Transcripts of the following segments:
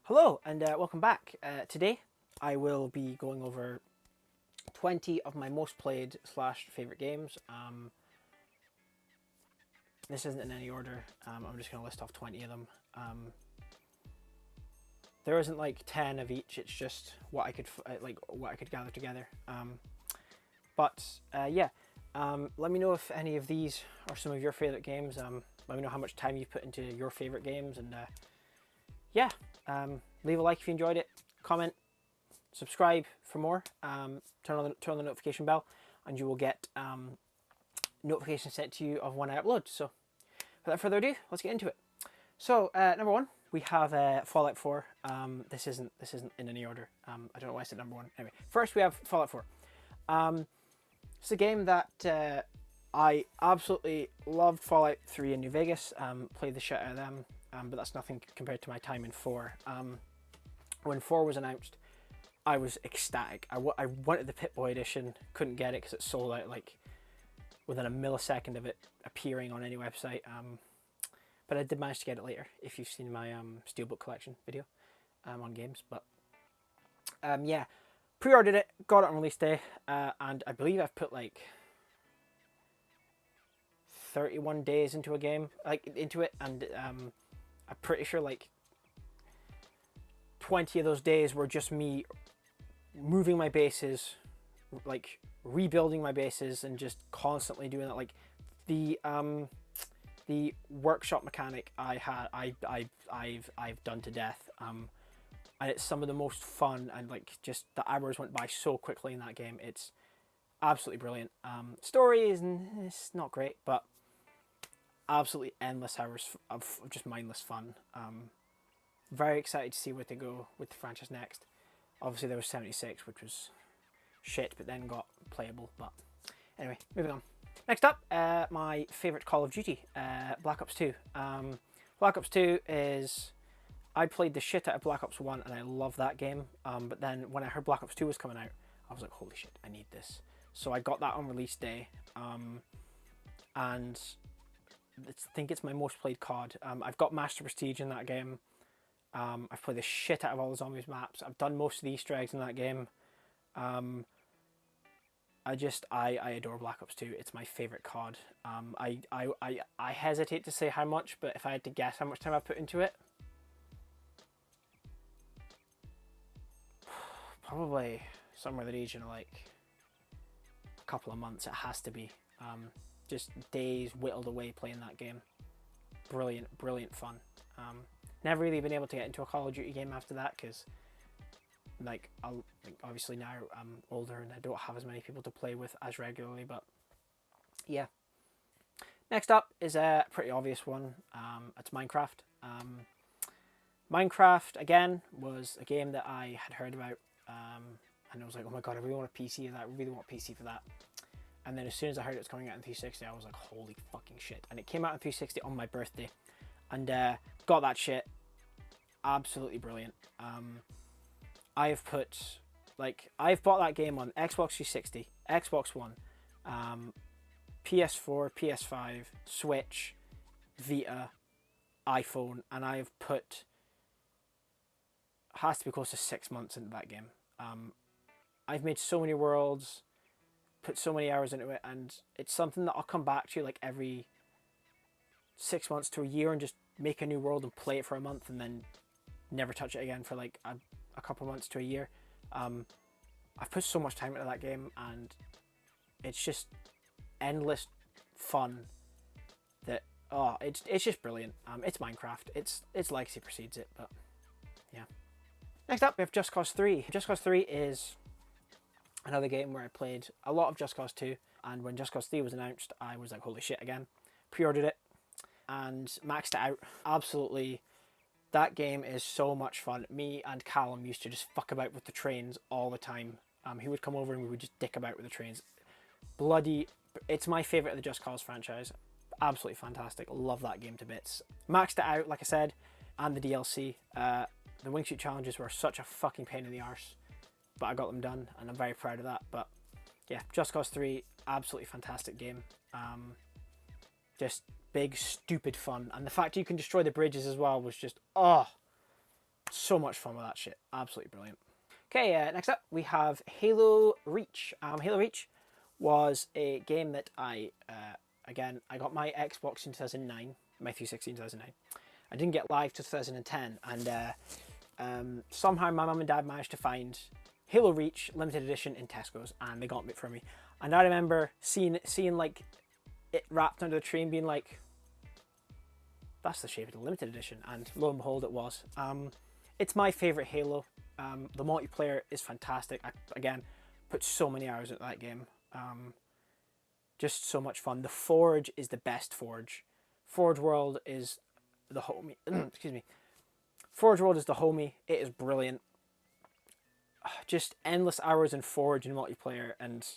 Hello and welcome back. Today I will be going over 20 of my most played / favourite games. This isn't in any order. I'm just going to list off 20 of them. There isn't like 10 of each. It's just what I could gather together. Let me know if any of these are some of your favourite games. Let me know how much time you've put into your favourite games, and leave a like if you enjoyed it, comment, subscribe for more, turn on the notification bell, and you will get notifications sent to you of when I upload. So without further ado, let's get into it. So number one, we have Fallout 4. This isn't in any order. I don't know why I said number one. Anyway, first we have Fallout 4. It's a game that I absolutely loved. Fallout 3 in New Vegas. Played the shit out of them. But that's nothing compared to my time in 4. When 4 was announced, I was ecstatic. I wanted the Pip-Boy edition, couldn't get it because it sold out like within a millisecond of it appearing on any website. But I did manage to get it later, if you've seen my Steelbook collection video on games. But pre-ordered it, got it on release day, and I believe I've put like 31 days into a game, and I'm pretty sure like 20 of those days were just me moving my bases, like rebuilding my bases, and just constantly doing that. Like the workshop mechanic I've done to death, and it's some of the most fun, and like just the hours went by so quickly in that game. It's absolutely brilliant. Story is it's not great, but absolutely endless hours of just mindless fun. Very excited to see where they go with the franchise next. Obviously there was 76, which was shit, but then got playable. But anyway, moving on. Next up, my favourite Call of Duty, Black Ops 2. Black Ops 2 is... I played the shit out of Black Ops 1 and I love that game. But then when I heard Black Ops 2 was coming out, I was like, holy shit, I need this. So I got that on release day. And I think it's my most played COD. I've got Master Prestige in that game. I've played the shit out of all the zombies maps. I've done most of the Easter eggs in that game. I adore Black Ops 2. It's my favourite COD. I hesitate to say how much, but if I had to guess how much time I put into it, probably somewhere in the region of like a couple of months. It has to be. Just days whittled away playing that game. Brilliant fun. Never really been able to get into a Call of Duty game after that because obviously now I'm older and I don't have as many people to play with as regularly, but yeah. Next up is a pretty obvious one. It's Minecraft. Minecraft, again, was a game that I had heard about, and I was like, oh my god, I really want a PC of that, I really want a PC for that. And then as soon as I heard it was coming out in 360, I was like, holy fucking shit. And it came out in 360 on my birthday. And got that shit. Absolutely brilliant. I've bought that game on Xbox 360, Xbox One, PS4, PS5, Switch, Vita, iPhone, and I've put, has to be close to 6 months into that game. I've made so many worlds, put so many hours into it, and it's something that I'll come back to like every 6 months to a year and just make a new world and play it for a month and then never touch it again for like a couple months to a year. I've put so much time into that game and it's just endless fun that it's just brilliant. It's Minecraft. Its legacy precedes it, but yeah. Next up we have Just Cause 3. Just Cause 3 is another game where I played a lot of Just Cause 2, and when Just Cause 3 was announced, I was like, holy shit again. Pre-ordered it and maxed it out. Absolutely, that game is so much fun. Me and Callum used to just fuck about with the trains all the time. He would come over and we would just dick about with the trains. It's my favourite of the Just Cause franchise. Absolutely fantastic. Love that game to bits. Maxed it out, like I said, and the DLC. The wingsuit challenges were such a fucking pain in the arse, but I got them done and I'm very proud of that. But yeah, Just Cause 3, absolutely fantastic game. Just big stupid fun, and the fact you can destroy the bridges as well was just So much fun with that shit. Absolutely brilliant. Okay, next up we have Halo Reach. Halo Reach was a game that again, I got my Xbox in 2009, my 360 in 2009. I didn't get live to 2010, and somehow my mum and dad managed to find Halo Reach limited edition in Tesco's, and they got it for me. And I remember seeing like it wrapped under the tree and being like, that's the shape of the limited edition, and lo and behold, it was. It's my favorite Halo. The multiplayer is fantastic. I, again, put so many hours into that game. Just so much fun. The Forge is the best Forge. Forge World is the homie. Excuse me. Forge World is the homie. It is brilliant. Just endless hours in Forge and multiplayer, and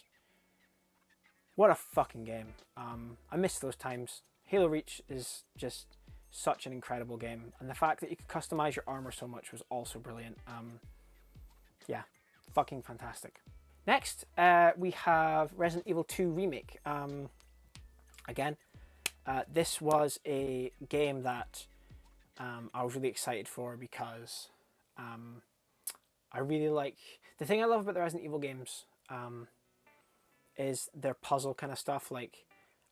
what a fucking game. I miss those times. Halo Reach is just such an incredible game, and the fact that you could customize your armor so much was also brilliant. Yeah, fucking fantastic. Next, we have Resident Evil 2 Remake. Again, this was a game that I was really excited for because I really like... The thing I love about the Resident Evil games is their puzzle kind of stuff. Like,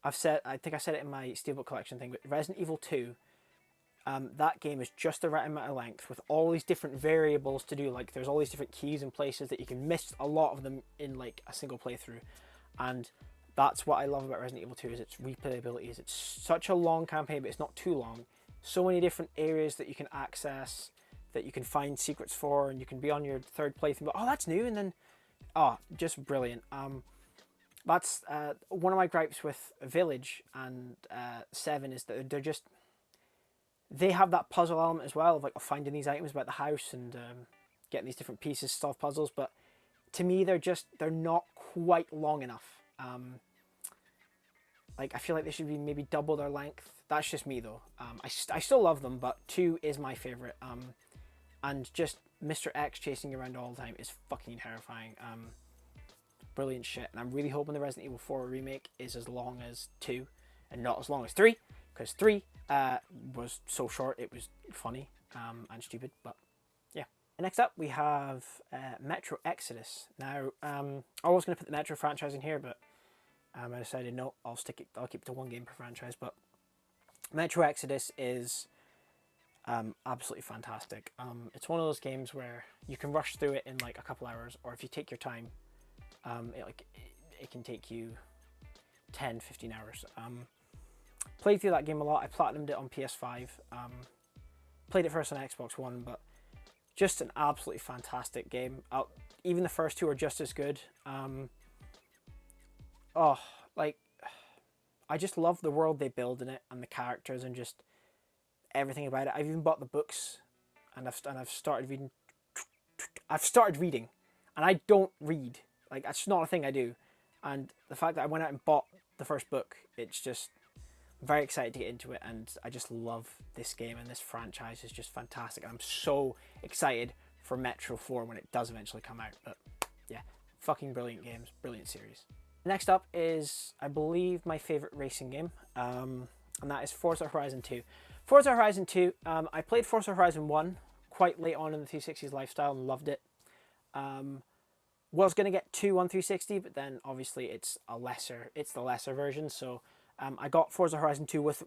I think I said it in my Steelbook collection thing, but Resident Evil 2, that game is just the right amount of length with all these different variables to do. Like, there's all these different keys and places that you can miss a lot of them in like a single playthrough, and that's what I love about Resident Evil 2 is its replayability. Is it's such a long campaign, but it's not too long. So many different areas that you can access, that you can find secrets for, and you can be on your third playthrough, but oh, that's new, and then just brilliant. That's one of my gripes with Village and 7 is that they have that puzzle element as well of like finding these items about the house and getting these different pieces to solve puzzles, but to me they're not quite long enough. Like, I feel like they should be maybe double their length. That's just me though. I still love them, but 2 is my favorite. And just Mr. X chasing you around all the time is fucking terrifying. Brilliant shit. And I'm really hoping the Resident Evil 4 remake is as long as 2 and not as long as 3, because 3 was so short it was funny and stupid. But yeah. Next up we have Metro Exodus. Now I was going to put the Metro franchise in here, but I decided no, I'll keep it to one game per franchise. But Metro Exodus is absolutely fantastic. It's one of those games where you can rush through it in like a couple hours, or if you take your time, it can take you 10-15 hours. Played through that game a lot. I platinumed it on PS5. Played it first on Xbox One, but just an absolutely fantastic game. Even the first 2 are just as good. I just love the world they build in it and the characters and just everything about it. I've even bought the books, and I've started reading. I've started reading, and I don't read. Like, that's not a thing I do. And the fact that I went out and bought the first book, it's just I'm very excited to get into it, and I just love this game, and this franchise is just fantastic. And I'm so excited for Metro 4 when it does eventually come out. But yeah, fucking brilliant games, brilliant series. Next up is, I believe, my favorite racing game, and that is Forza Horizon 2. Forza Horizon 2, I played Forza Horizon 1 quite late on in the 360's lifestyle and loved it. Was going to get 2 on 360, but then obviously it's the lesser version, so I got Forza Horizon 2 with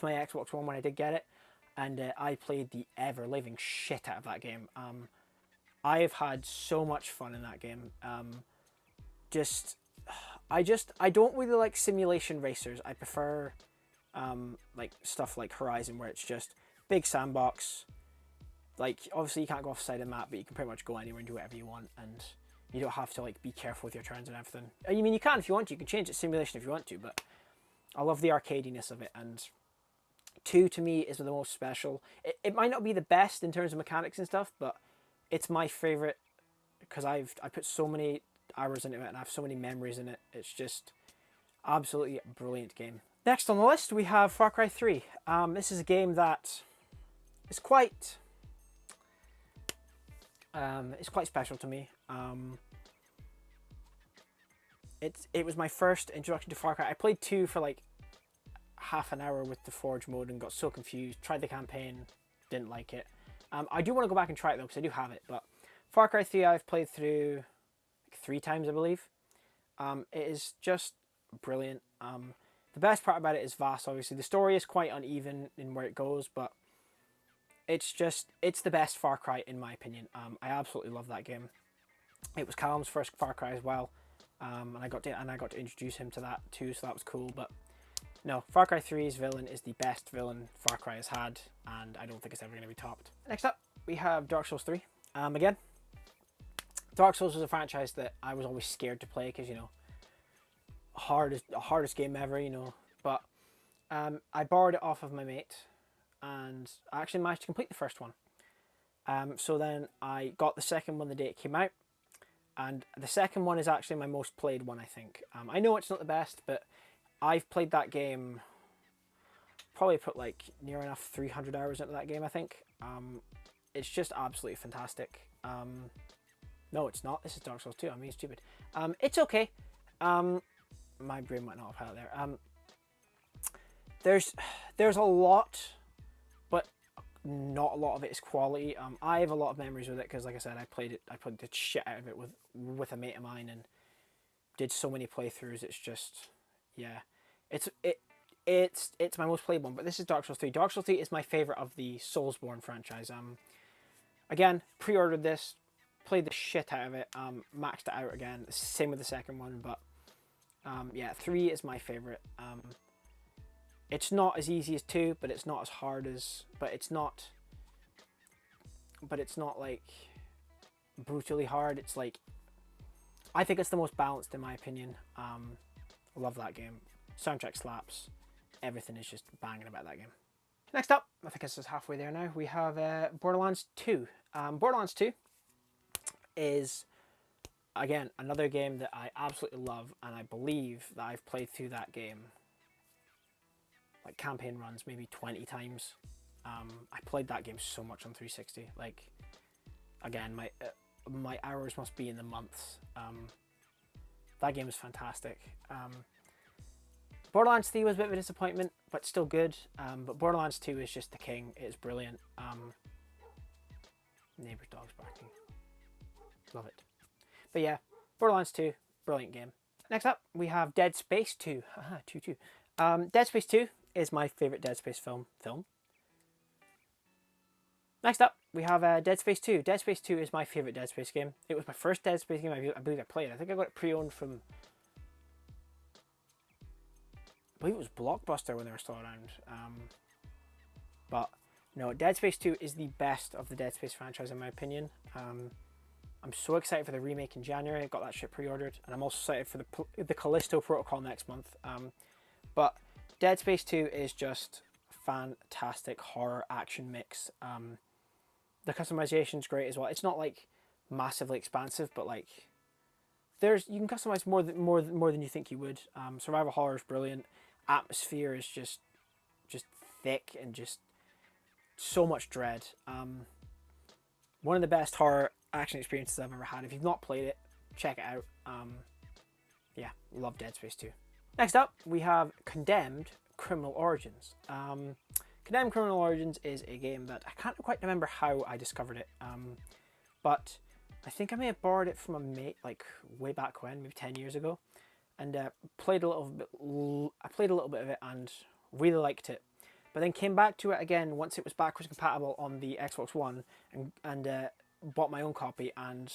my Xbox One when I did get it, and I played the ever-living shit out of that game. I have had so much fun in that game. I don't really like simulation racers. I prefer like stuff like Horizon, where it's just big sandbox. Like, obviously you can't go off the side of the map, but you can pretty much go anywhere and do whatever you want, and you don't have to like be careful with your turns and everything. I mean, you can if you want to. You can change it to simulation if you want to, but I love the arcadiness of it. And 2 to me is the most special. It might not be the best in terms of mechanics and stuff, but it's my favorite because I put so many hours into it and I have so many memories in it. It's just absolutely a brilliant game. Next on the list we have Far Cry 3. This is a game that is quite special to me. It was my first introduction to Far Cry. I played 2 for like half an hour with the Forge mode and got so confused. Tried the campaign, didn't like it. I do want to go back and try it though, because I do have it. But Far Cry 3 I've played through like 3 times, I believe. It is just brilliant. The best part about it is vast, obviously. The story is quite uneven in where it goes, but it's the best Far Cry in my opinion. I absolutely love that game. It was Callum's first Far Cry as well, and I got to introduce him to that too, so that was cool. But no, Far Cry 3's villain is the best villain Far Cry has had, and I don't think it's ever going to be topped. Next up, we have Dark Souls 3. Again, Dark Souls was a franchise that I was always scared to play because, you know, hardest game ever, you know. But I borrowed it off of my mate, and I actually managed to complete the first one. So then I got the second one the day it came out, and the second one is actually my most played one, I think. I know it's not the best, but I've played that game, probably put like near enough 300 hours into that game, I think. It's just absolutely fantastic. No, it's not. This is Dark Souls 2. I'm being stupid. It's okay. My brain went off out there. There's a lot, but not a lot of it is quality. I have a lot of memories with it because, like I said, I played the shit out of it with a mate of mine and did so many playthroughs. It's just, yeah, it's my most played one. But this is Dark Souls 3. Dark Souls 3 is my favorite of the Soulsborne franchise. Again, pre-ordered this, played the shit out of it, maxed it out again. Same with the second one, but yeah, 3 is my favorite. It's not as easy as 2, but it's not as hard as, but it's not like brutally hard. It's like, I think it's the most balanced in my opinion. I love that game. Soundtrack slaps. Everything is just banging about that game. Next up, I think this is halfway there now, we have Borderlands 2. Borderlands 2 is, again, another game that I absolutely love, and I believe that I've played through that game, like campaign runs, maybe 20 times. I played that game so much on 360. Like, again, my hours must be in the months. That game is fantastic. Borderlands 3 was a bit of a disappointment, but still good. But Borderlands 2 is just the king. It is brilliant. Neighbour's dog's barking. Love it. But yeah, Borderlands 2, brilliant game. Next up, we have Dead Space 2. Haha, 2-2. Dead Space 2 is my favourite Dead Space film. Next up, we have Dead Space 2. Dead Space 2 is my favourite Dead Space game. It was my first Dead Space game I believe I played. I think I got it pre-owned from, I believe it was Blockbuster when they were still around. But no, Dead Space 2 is the best of the Dead Space franchise in my opinion. I'm so excited for the remake in January. I got that shit pre-ordered, and I'm also excited for the Callisto Protocol next month. But Dead Space 2 is just fantastic horror action mix. The customization's great as well. It's not like massively expansive, but like you can customize more than you think you would. Survival horror is brilliant. Atmosphere is just thick and just so much dread. One of the best horror action experiences I've ever had. If you've not played it, check it out. Yeah, love Dead Space 2. Next up, we have Condemned Criminal Origins. Condemned Criminal Origins is a game that I can't quite remember how I discovered it, but I think I may have borrowed it from a mate like way back when, maybe 10 years ago, and played a little bit of it and really liked it. But then came back to it again once it was backwards compatible on the Xbox One, and bought my own copy and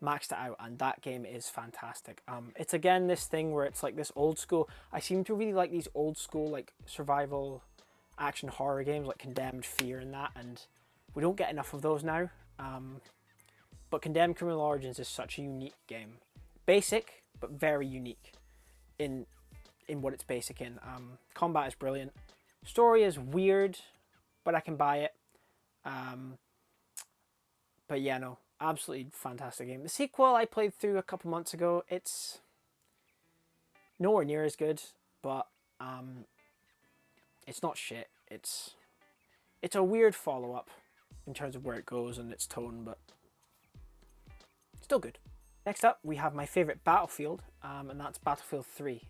maxed it out, and that game is fantastic. It's again this thing where it's like this old school. I seem to really like these old school like survival action horror games like Condemned, Fear, and that, and we don't get enough of those now. But Condemned Criminal Origins is such a unique game. Basic, but very unique in what it's basic in. Combat is brilliant. Story is weird, but I can buy it. But yeah, no, absolutely fantastic game. The sequel I played through a couple months ago. It's nowhere near as good, but it's not shit. It's a weird follow-up in terms of where it goes and its tone, but still good. Next up, we have my favourite Battlefield, and that's Battlefield 3.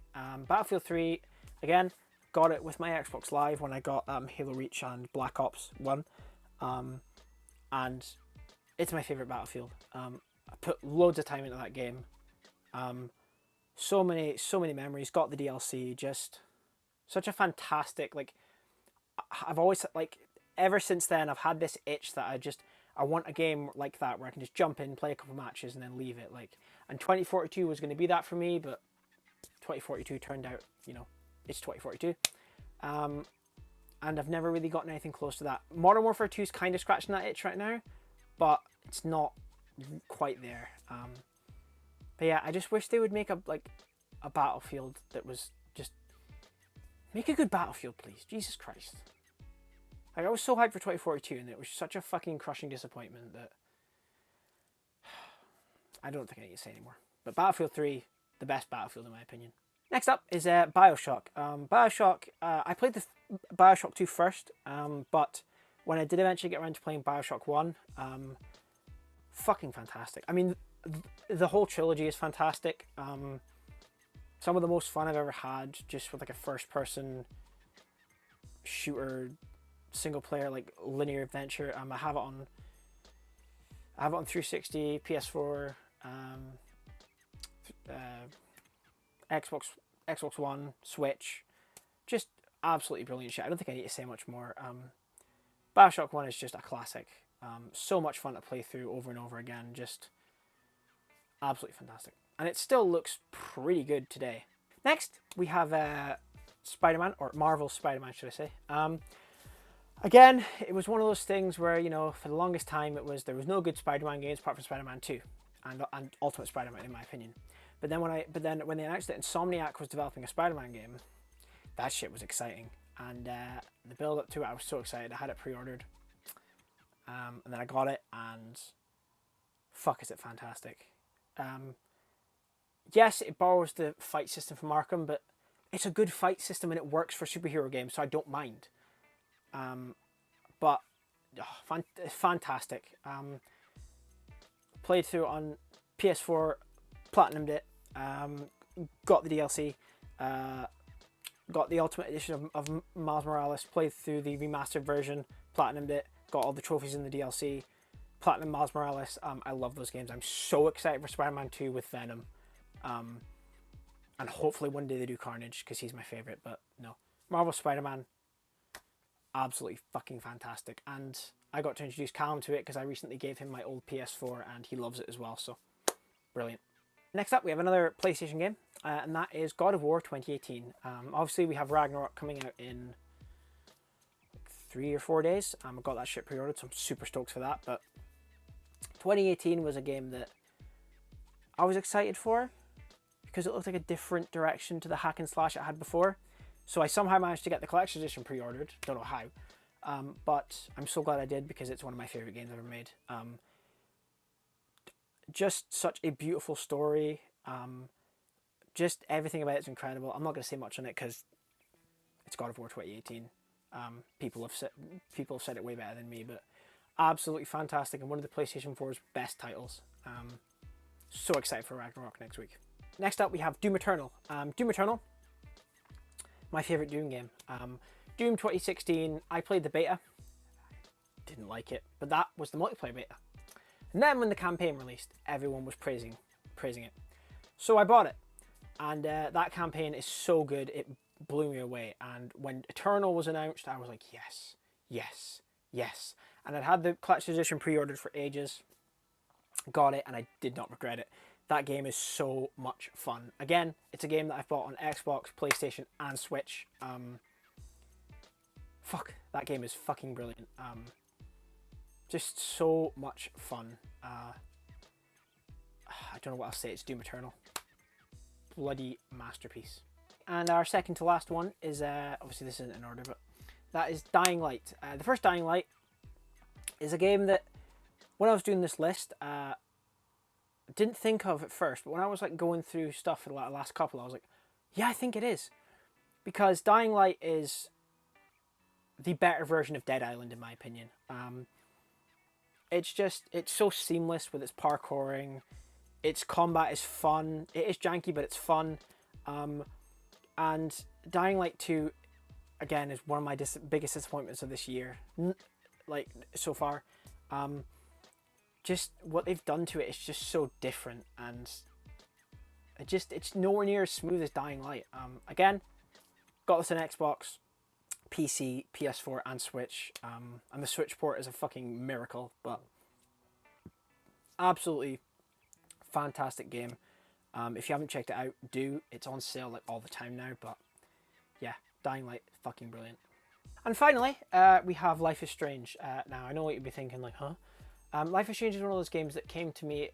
Battlefield 3, again, got it with my Xbox Live when I got Halo Reach and Black Ops 1. and it's my favorite Battlefield. I put loads of time into that game. So many memories. Got the DLC. Just such a fantastic, like, I've always, like, ever since then I've had this itch that I want a game like that where I can just jump in, play a couple matches, and then leave it. Like, and 2042 was going to be that for me, but 2042 turned out, it's 2042. And I've never really gotten anything close to that. Modern Warfare 2 is kind of scratching that itch right now, but it's not quite there. But yeah, I just wish they would make a Battlefield that was just... Make a good Battlefield, please. Jesus Christ. Like, I was so hyped for 2042, and it was such a fucking crushing disappointment that... I don't think I need to say anymore. But Battlefield 3, the best Battlefield in my opinion. Next up is Bioshock. Bioshock, I played the Bioshock 2 first, but when I did eventually get around to playing Bioshock 1, fucking fantastic. I mean, the whole trilogy is fantastic. Some of the most fun I've ever had, just with like a first-person shooter, single-player, like linear adventure. I have it on 360, PS4, Xbox One, Switch. Just absolutely brilliant shit. I don't think I need to say much more. Bioshock 1 is just a classic. So much fun to play through over and over again. Just absolutely fantastic. And it still looks pretty good today. Next, we have Spider-Man, or Marvel's Spider-Man, should I say. Again, it was one of those things where, for the longest time, there was no good Spider-Man games apart from Spider-Man 2 and Ultimate Spider-Man, in my opinion. But then when they announced that Insomniac was developing a Spider-Man game, that shit was exciting. And the build up to it, I was so excited. I had it pre-ordered, and then I got it, and fuck, is it fantastic! Yes, it borrows the fight system from Arkham, but it's a good fight system and it works for superhero games, so I don't mind. But fantastic. Played through on PS4, platinumed it, got the DLC, got the Ultimate Edition of Miles Morales, played through the remastered version, platinumed it, got all the trophies in the DLC, platinum Miles Morales. I love those games. I'm so excited for Spider-Man 2 with Venom. And hopefully one day they do Carnage, because he's my favourite, but no. Marvel Spider-Man, absolutely fucking fantastic. And I got to introduce Callum to it because I recently gave him my old PS4 and he loves it as well, so brilliant. Next up, we have another PlayStation game, and that is God of War 2018. Obviously, we have Ragnarok coming out in 3 or 4 days. I got that shit pre-ordered, so I'm super stoked for that. But 2018 was a game that I was excited for because it looked like a different direction to the hack and slash I had before. So I somehow managed to get the collection edition pre-ordered. Don't know how. But I'm so glad I did because it's one of my favourite games ever made. Just such a beautiful story. Just everything about it's incredible. I'm not going to say much on it because it's God of War 2018. People have said it way better than me, but absolutely fantastic and one of the PlayStation 4's best titles. So excited for Ragnarok next week. Next up, we have Doom Eternal. Doom Eternal, my favourite Doom game. Doom 2016, I played the beta. Didn't like it, but that was the multiplayer beta. And then when the campaign released, everyone was praising it. So I bought it. And that campaign is so good, it blew me away. And when Eternal was announced, I was like, yes, yes, yes. And I'd had the collector's edition pre-ordered for ages. Got it, and I did not regret it. That game is so much fun. Again, it's a game that I've bought on Xbox, PlayStation, and Switch. Fuck, that game is fucking brilliant. Just so much fun. I don't know what else to say. It's Doom Eternal. Bloody masterpiece. And our second to last one is, obviously this isn't in order, but that is Dying Light. The first Dying Light is a game that, when I was doing this list, didn't think of at first, but when I was like going through stuff for the last couple, I was like, yeah, I think it is. Because Dying Light is the better version of Dead Island, in my opinion. It's so seamless with its parkouring. Its combat is fun. It is janky, but it's fun. And Dying Light 2, again, is one of my biggest disappointments of this year, like, so far. Just what they've done to it is just so different, and it's nowhere near as smooth as Dying Light. Again, got this on Xbox, PC, PS4, and Switch. And the Switch port is a fucking miracle, but absolutely fantastic game. If you haven't checked it out, do. It's on sale like all the time now, but yeah, Dying Light, fucking brilliant. And finally, we have Life is Strange. Now, I know what you'd be thinking, like, huh? Life is Strange is one of those games that came to me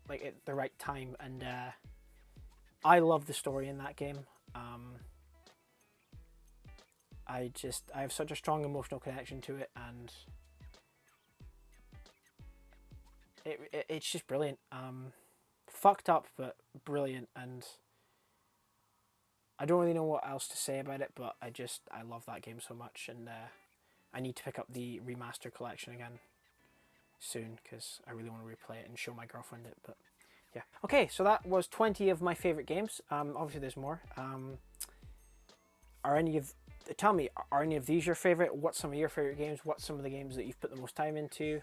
like at the right time, and I love the story in that game. I have such a strong emotional connection to it, and it's just brilliant. Fucked up, but brilliant, and I don't really know what else to say about it, but I love that game so much, and I need to pick up the remaster collection again soon, because I really want to replay it and show my girlfriend it. But yeah, okay, so that was 20 of my favorite games. Obviously there's more. Tell me, are any of these your favorite? What's some of your favorite games? What's some of the games that you've put the most time into?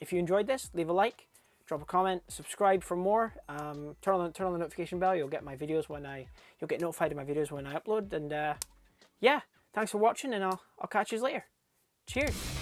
If you enjoyed this, leave a like, drop a comment, subscribe for more. Turn on the notification bell. You'll get notified of my videos when I upload. And yeah, thanks for watching, and I'll catch you later. Cheers.